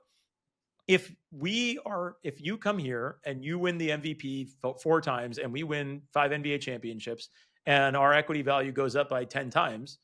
if you come here and you win the MVP 4 times and we win 5 NBA championships and our equity value goes up by 10 times,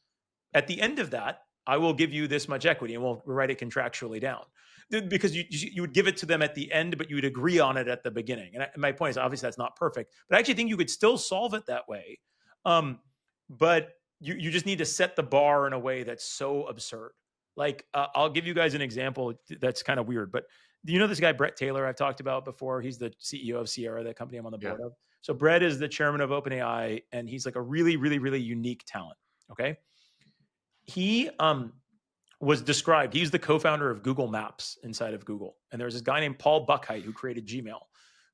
at the end of that, I will give you this much equity and we'll write it contractually down. Because you would give it to them at the end, but you would agree on it at the beginning. And my point is, obviously that's not perfect, but I actually think you could still solve it that way. But you just need to set the bar in a way that's so absurd. Like I'll give you guys an example that's kind of weird, but do you know this guy, Brett Taylor, I've talked about before? He's the CEO of Sierra, that company I'm on the board of. So Brett is the chairman of OpenAI, and he's like a really, really, really unique talent. Okay. He was described, he's the co-founder of Google Maps inside of Google. And there's this guy named Paul Buchheit who created Gmail,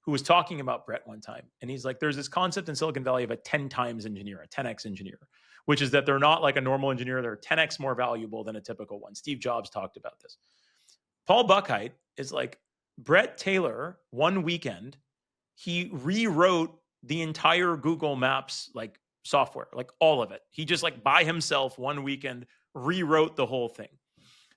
who was talking about Brett one time. And he's like, there's this concept in Silicon Valley of a 10 times engineer, a 10x engineer, which is that they're not like a normal engineer. They're 10x more valuable than a typical one. Steve Jobs talked about this. Paul Buchheit is like, Brett Taylor, one weekend, he rewrote the entire Google Maps like software, like all of it. He just like by himself one weekend rewrote the whole thing.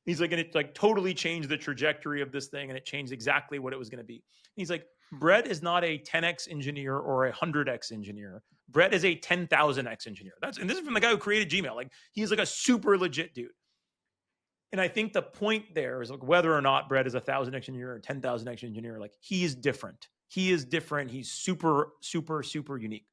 He's like, and it like totally changed the trajectory of this thing, and it changed exactly what it was going to be. He's like, Brett is not a 10x engineer or a 100x engineer. Brett is a 10,000x engineer. And this is from the guy who created Gmail. Like, he's like a super legit dude. And I think the point there is like whether or not Brett is a 1,000x engineer or 10,000x engineer, like he is different. He is different. He's super, super, super unique.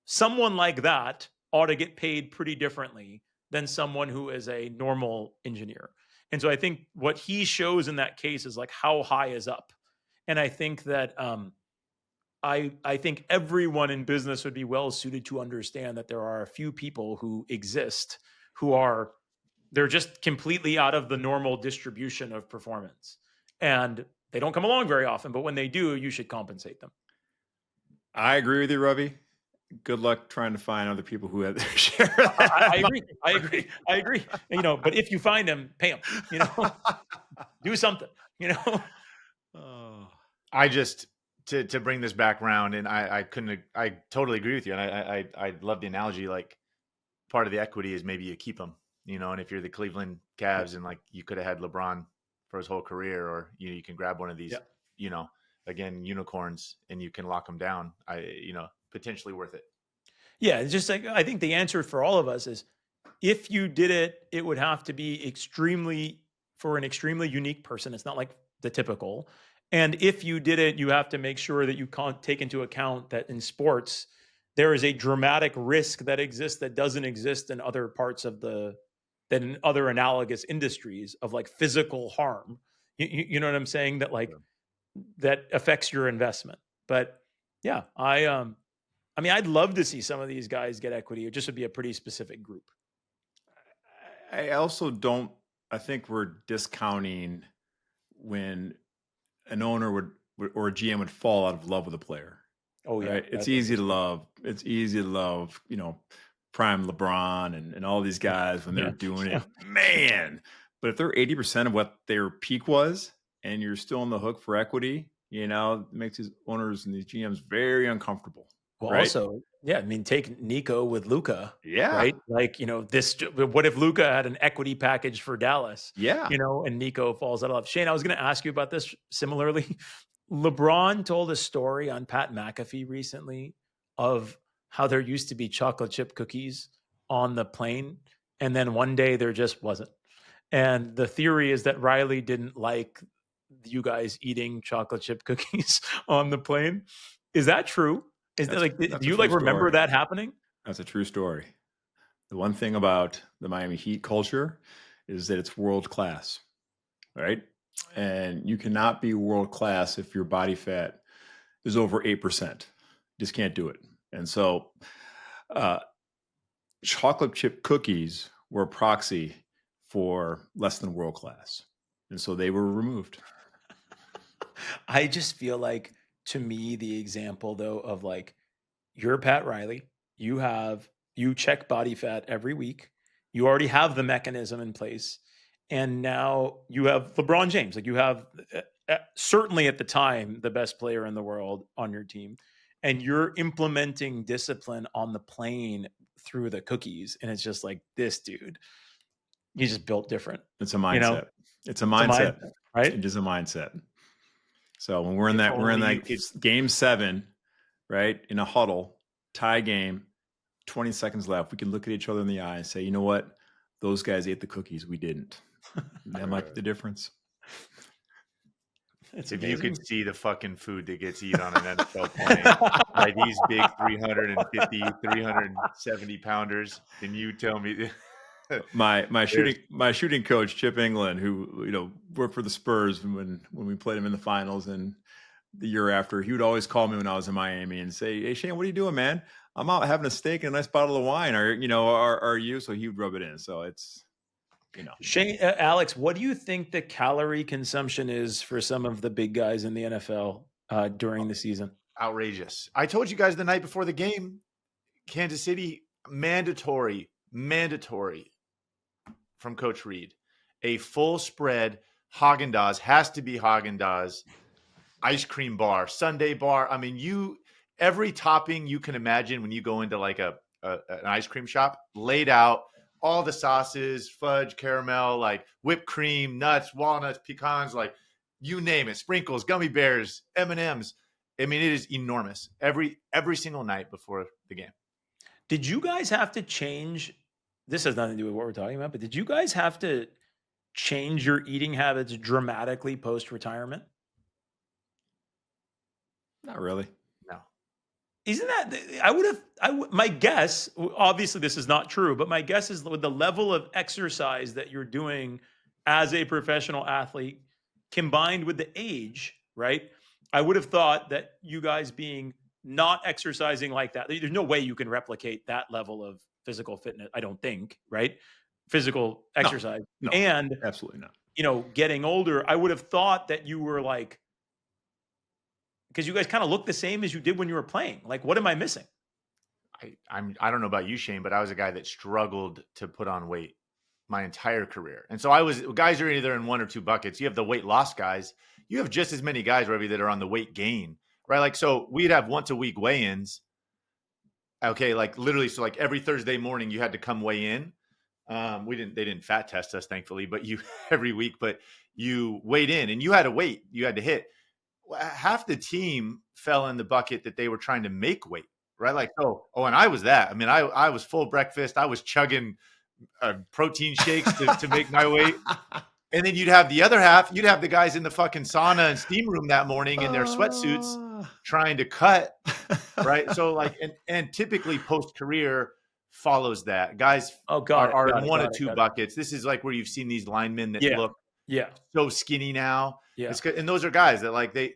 Someone like that ought to get paid pretty differently than someone who is a normal engineer. And so I think what he shows in that case is like how high is up. And I think that I think everyone in business would be well suited to understand that there are a few people who exist who are, they're just completely out of the normal distribution of performance. And they don't come along very often, but when they do, you should compensate them. I agree with you, Ravi. Good luck trying to find other people who have their share. I agree. You know, but if you find them, pay them. You know, do something. You know. I just to bring this back around, and I totally agree with you, and I love the analogy. Like, part of the equity is maybe you keep them. You know, and if you're the Cleveland Cavs and like you could have had LeBron for his whole career, or you can grab one of these, you know, again, unicorns, and you can lock them down. Potentially worth it. Yeah, it's just like, I think the answer for all of us is, if you did it, it would have to be for an extremely unique person. It's not like the typical. And if you did it, you have to make sure that you can't take into account that in sports, there is a dramatic risk that exists that doesn't exist in other parts of than in other analogous industries of like physical harm. You know what I'm saying? That like, that affects your investment. But yeah, I mean, I'd love to see some of these guys get equity. It just would be a pretty specific group. I think we're discounting when an owner would or a GM would fall out of love with a player. Oh yeah. Right? It's easy to love. It's easy to love, prime LeBron and all these guys when they're doing it, man. But if they're 80% of what their peak was, and you're still on the hook for equity, it makes these owners and these GMs very uncomfortable. Well, right? also, yeah, I mean, take Nico with Luka. Yeah. Right. Like, what if Luka had an equity package for Dallas? Yeah. And Nico falls out of love. Shane, I was going to ask you about this similarly. LeBron told a story on Pat McAfee recently of how there used to be chocolate chip cookies on the plane, and then one day there just wasn't. And the theory is that Riley didn't like you guys eating chocolate chip cookies on the plane. Is that true? Do you remember that happening? That's a true story. The one thing about the Miami Heat culture is that it's world class, right? And you cannot be world class if your body fat is over 8%. Just can't do it. And so chocolate chip cookies were a proxy for less than world class. And so they were removed. I just feel like, to me, the example though of like, you're Pat Riley, you check body fat every week, you already have the mechanism in place, and now you have LeBron James, like you have certainly at the time the best player in the world on your team, and you're implementing discipline on the plane through the cookies, and it's just like, this dude, he's just built different. It's a mindset. It's a mindset, right? It is a mindset. So when we're in that game 7, right, in a huddle, tie game, 20 seconds left, we can look at each other in the eye and say, you know what? Those guys ate the cookies. We didn't. That might be the difference. If amazing. You could see the fucking food that gets eaten on an NFL plane by these big 350, 370 pounders, then you tell me. my shooting coach, Chip England, who worked for the Spurs when we played him in the finals, and the year after, he would always call me when I was in Miami and say, "Hey Shane, what are you doing, man? I'm out having a steak and a nice bottle of wine. Are you?" So he would rub it in. So it's, Shane, Alex, what do you think the calorie consumption is for some of the big guys in the NFL during the season? Outrageous. I told you guys the night before the game, Kansas City, mandatory from Coach Reed. A full spread Haagen-Dazs, has to be Haagen-Dazs, ice cream bar, sundae bar. I mean, every topping you can imagine when you go into like an ice cream shop, laid out, all the sauces, fudge, caramel, like whipped cream, nuts, walnuts, pecans, like you name it, sprinkles, gummy bears, M&Ms. I mean, it is enormous every single night before the game. Did you guys have to change? This has nothing to do with what we're talking about, but did you guys have to change your eating habits dramatically post-retirement? not really. No. Isn't that, my guess, obviously this is not true, but my guess is with the level of exercise that you're doing as a professional athlete combined with the age, right? I would have thought that you guys being not exercising like that, there's no way you can replicate that level of physical fitness, I don't think, right? Physical exercise. No, and, absolutely not. Getting older, I would have thought that you were like, because you guys kind of look the same as you did when you were playing. Like, what am I missing? I don't know about you, Shane, but I was a guy that struggled to put on weight my entire career. And so guys are either in one or two buckets. You have the weight loss guys. You have just as many guys, Ravi, that are on the weight gain, right? Like, so we'd have once a week weigh-ins. Okay. Like literally. So like every Thursday morning you had to come weigh in. They didn't fat test us, thankfully, but every week, but you weighed in and you had a weight you had to hit. Half the team fell in the bucket that they were trying to make weight, right? Like, and I was that. I mean, I was full breakfast. I was chugging protein shakes to make my weight. And then you'd have the other half. You'd have the guys in the fucking sauna and steam room that morning in their sweatsuits trying to cut, right? So like, and typically post-career follows that. Guys are in one of two buckets. This is like where you've seen these linemen that look so skinny now. Yeah. And those are guys that like the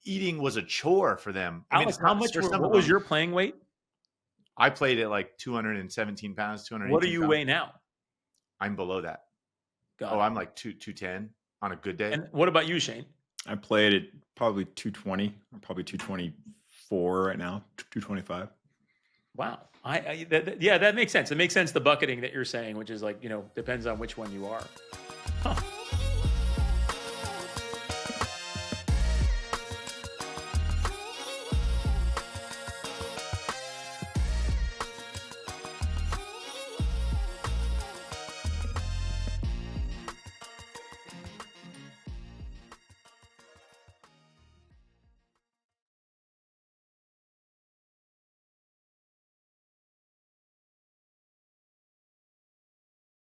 eating was a chore for them. Alex, what was your playing weight? I played at like 217 pounds, 218 What do you pounds. weigh now? I'm below that. I'm like 210 on a good day. And what about you, Shane? I played at probably 220, probably 224 right now, 225. Wow. That makes sense. It makes sense, the bucketing that you're saying, which is like, depends on which one you are. Huh.